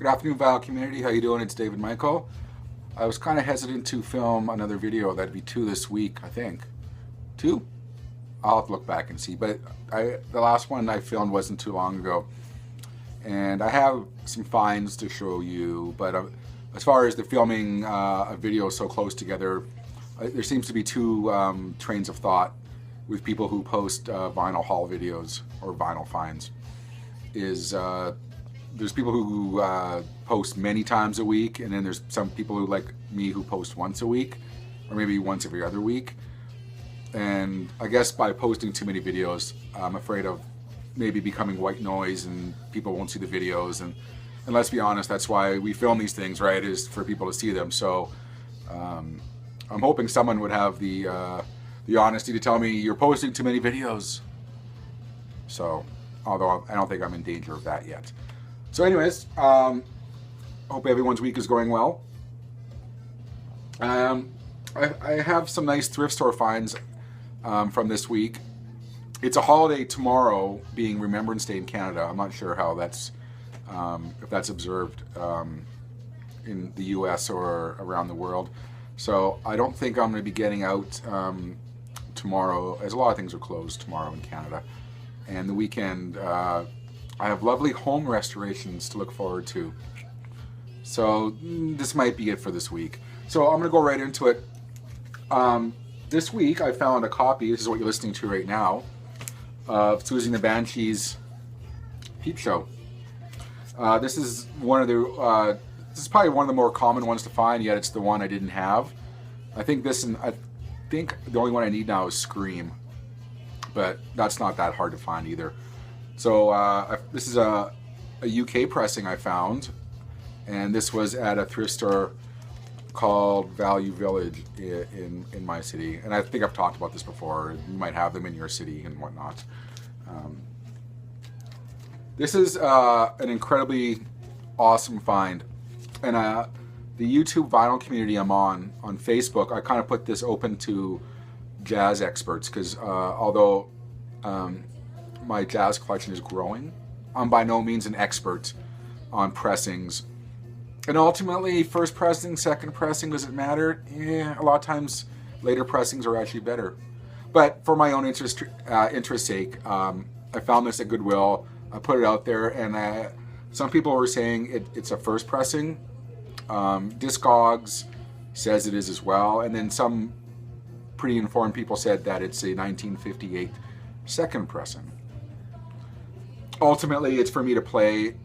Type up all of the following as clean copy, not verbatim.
Good afternoon, Vinyl community. How you doing? It's David Michael. I was kind of hesitant to film another video. That'd be 2 this week, I think. 2? I'll have to look back and see. But the last one I filmed wasn't too long ago. And I have some finds to show you. But as far as the filming a video so close together, there seems to be two trains of thought with people who post vinyl haul videos or vinyl finds. There's people who post many times a week, and then there's some people who, like me, who post once a week, or maybe once every other week. And I guess by posting too many videos, I'm afraid of maybe becoming white noise and people won't see the videos. And let's be honest, that's why we film these things, right? Is for people to see them. So I'm hoping someone would have the honesty to tell me you're posting too many videos. So, although I don't think I'm in danger of that yet. So anyways, hope everyone's week is going well. I have some nice thrift store finds from this week. It's a holiday tomorrow, being Remembrance Day in Canada. I'm not sure how that's, if that's observed in the US or around the world. So I don't think I'm going to be getting out tomorrow, as a lot of things are closed tomorrow in Canada. And the weekend, I have lovely home restorations to look forward to. So this might be it for this week. So I'm going to go right into it. This week I found a copy, this is what you're listening to right now, of Susie and the Banshees' Peep Show. This is one of the, this is probably one of the more common ones to find, yet it's the one I didn't have. I think the only one I need now is Scream, but that's not that hard to find either. So this is a UK pressing I found, and this was at a thrift store called Value Village in my city. And I think I've talked about this before. You might have them in your city and whatnot. This is an incredibly awesome find. And the YouTube vinyl community I'm on Facebook, I kind of put this open to jazz experts because although my jazz collection is growing, I'm by no means an expert on pressings. And ultimately, first pressing, second pressing, does it matter? Yeah, a lot of times later pressings are actually better. But for my own interest sake, I found this at Goodwill. I put it out there, and some people were saying it's a first pressing. Discogs says it is as well. And then some pretty informed people said that it's a 1958 second pressing. Ultimately, it's for me to play.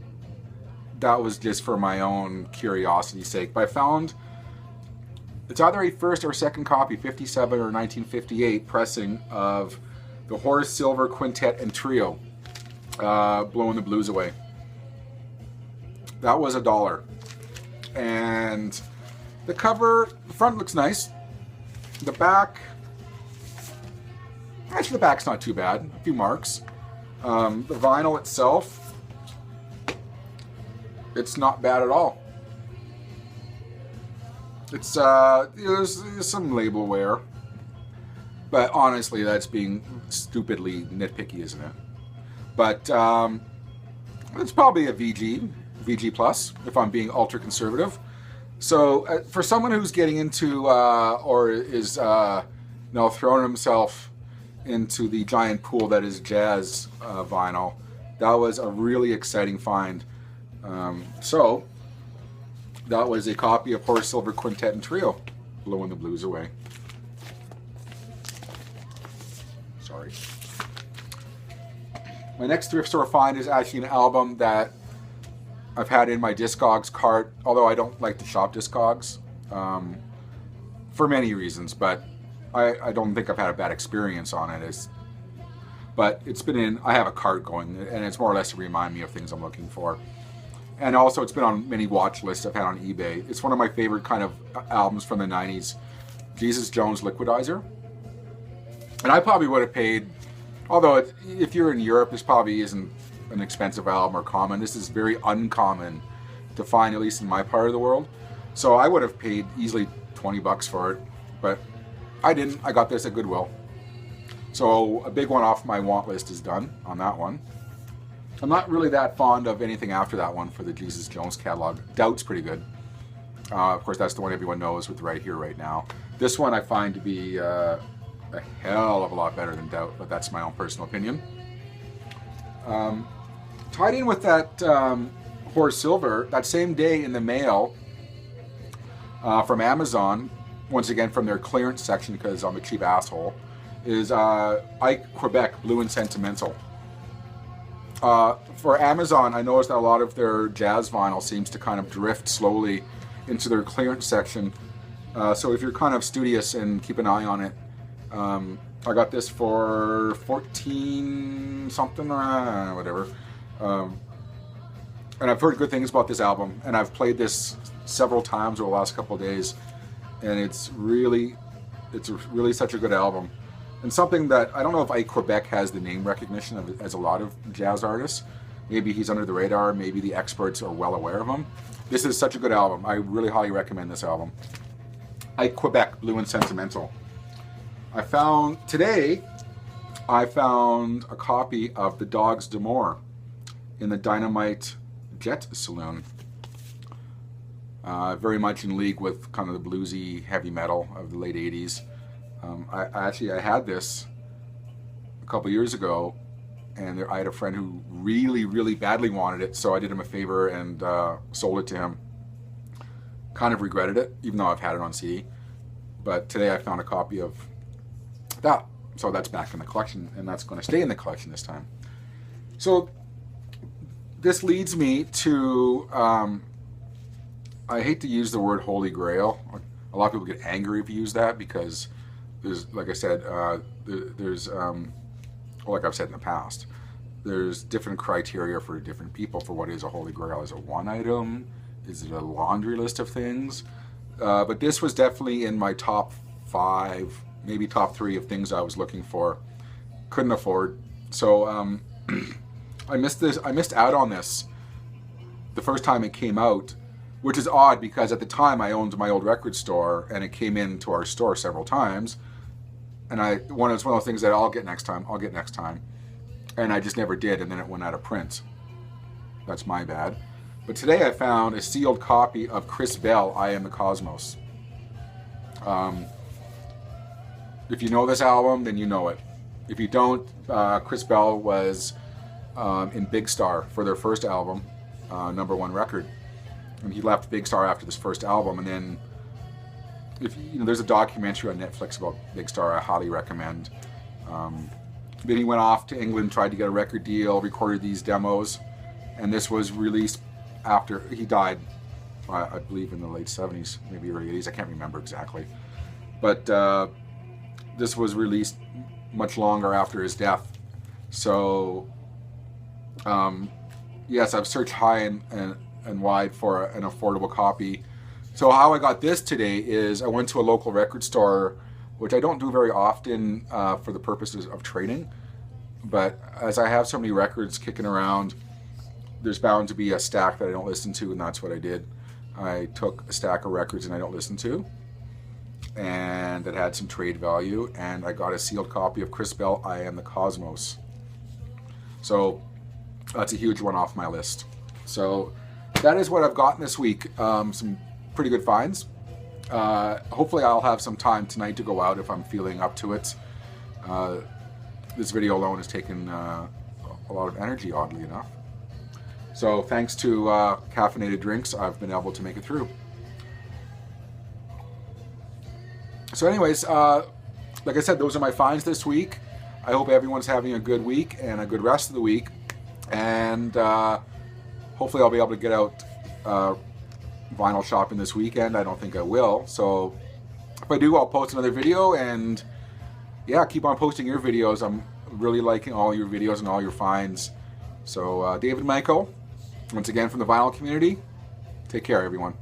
That was just for my own curiosity's sake. But I found it's either a first or second copy, 57 or 1958 pressing of the Horace Silver Quintet and Trio, Blowing the Blues Away. That was $1. And the cover, the front looks nice. The back, actually the back's not too bad, a few marks. The vinyl itself, it's not bad at all. It's there's some label wear, but honestly, that's being stupidly nitpicky, isn't it? But it's probably a VG plus, if I'm being ultra conservative. So for someone who's getting into or is now throwing himself into the giant pool that is jazz vinyl, that was a really exciting find. So that was a copy of Horace Silver Quintet and Trio, Blowing the Blues Away. Sorry. My next thrift store find is actually an album that I've had in my Discogs cart, although I don't like to shop Discogs for many reasons, but I don't think I've had a bad experience on it. But it's been in, I have a cart going, and it's more or less to remind me of things I'm looking for. And also it's been on many watch lists I've had on eBay. It's one of my favorite kind of albums from the 90s, Jesus Jones Liquidizer. And I probably would have paid, although if you're in Europe, this probably isn't an expensive album or common. This is very uncommon to find, at least in my part of the world. So I would have paid easily 20 bucks for it, but I didn't. I got this at Goodwill. So a big one off my want list is done on that one. I'm not really that fond of anything after that one for the Jesus Jones catalog. Doubt's pretty good. Of course, that's the one everyone knows with Right Here, Right Now. This one I find to be a hell of a lot better than Doubt, but that's my own personal opinion. Tied in with that Horse Silver, that same day in the mail from Amazon, once again from their clearance section because I'm a cheap asshole, is Ike Quebec Blue and Sentimental. For Amazon, I noticed that a lot of their jazz vinyl seems to kind of drift slowly into their clearance section. So if you're kind of studious and keep an eye on it, I got this for 14 something or whatever. And I've heard good things about this album, and I've played this several times over the last couple of days, and it's really such a good album. And something that, I don't know if Ike Quebec has the name recognition of, as a lot of jazz artists. Maybe he's under the radar, maybe the experts are well aware of him. This is such a good album. I really highly recommend this album. Ike Quebec, Blue and Sentimental. Today I found a copy of The Dogs d'Amour in the Dynamite Jet Saloon. Very much in league with kind of the bluesy heavy metal of the late 80s. I had this a couple years ago, and I had a friend who really badly wanted it, so I did him a favor and sold it to him. Kind of regretted it, even though I've had it on CD. But today I found a copy of that, so that's back in the collection, and that's going to stay in the collection this time. So this leads me to, I hate to use the word Holy Grail. A lot of people get angry if you use that because there's, like I said, like I've said in the past, there's different criteria for different people for what is a Holy Grail. Is it one item? Is it a laundry list of things? But this was definitely in my top 5, maybe top 3 of things I was looking for. Couldn't afford. So I missed out on this the first time it came out, which is odd because at the time I owned my old record store and it came into our store several times. And it's one of those things that I'll get next time. And I just never did, and then it went out of print. That's my bad. But today I found a sealed copy of Chris Bell, I Am the Cosmos. If you know this album, then you know it. If you don't, Chris Bell was in Big Star for their first album, #1 record. And he left Big Star after this first album, and then there's a documentary on Netflix about Big Star I highly recommend. Then he went off to England, tried to get a record deal, recorded these demos, and this was released after he died, I believe in the late 70s, maybe early 80s, I can't remember exactly. But this was released much longer after his death. So, yes, I've searched high and wide for an affordable copy. So how I got this today is I went to a local record store, which I don't do very often for the purposes of trading. But as I have so many records kicking around, there's bound to be a stack that I don't listen to, and that's what I did. I took a stack of records and I don't listen to, and that had some trade value, and I got a sealed copy of Chris Bell, I Am the Cosmos. So that's a huge one off my list. So that is what I've gotten this week. Some pretty good finds. Hopefully I'll have some time tonight to go out if I'm feeling up to it. This video alone has taken a lot of energy, oddly enough. So thanks to caffeinated drinks, I've been able to make it through. So anyways, like I said, those are my finds this week. I hope everyone's having a good week and a good rest of the week. And hopefully I'll be able to get out vinyl shopping this weekend. I don't think I will. So if I do, I'll post another video, and yeah, keep on posting your videos. I'm really liking all your videos and all your finds. So David Michael, once again from the vinyl community, take care everyone.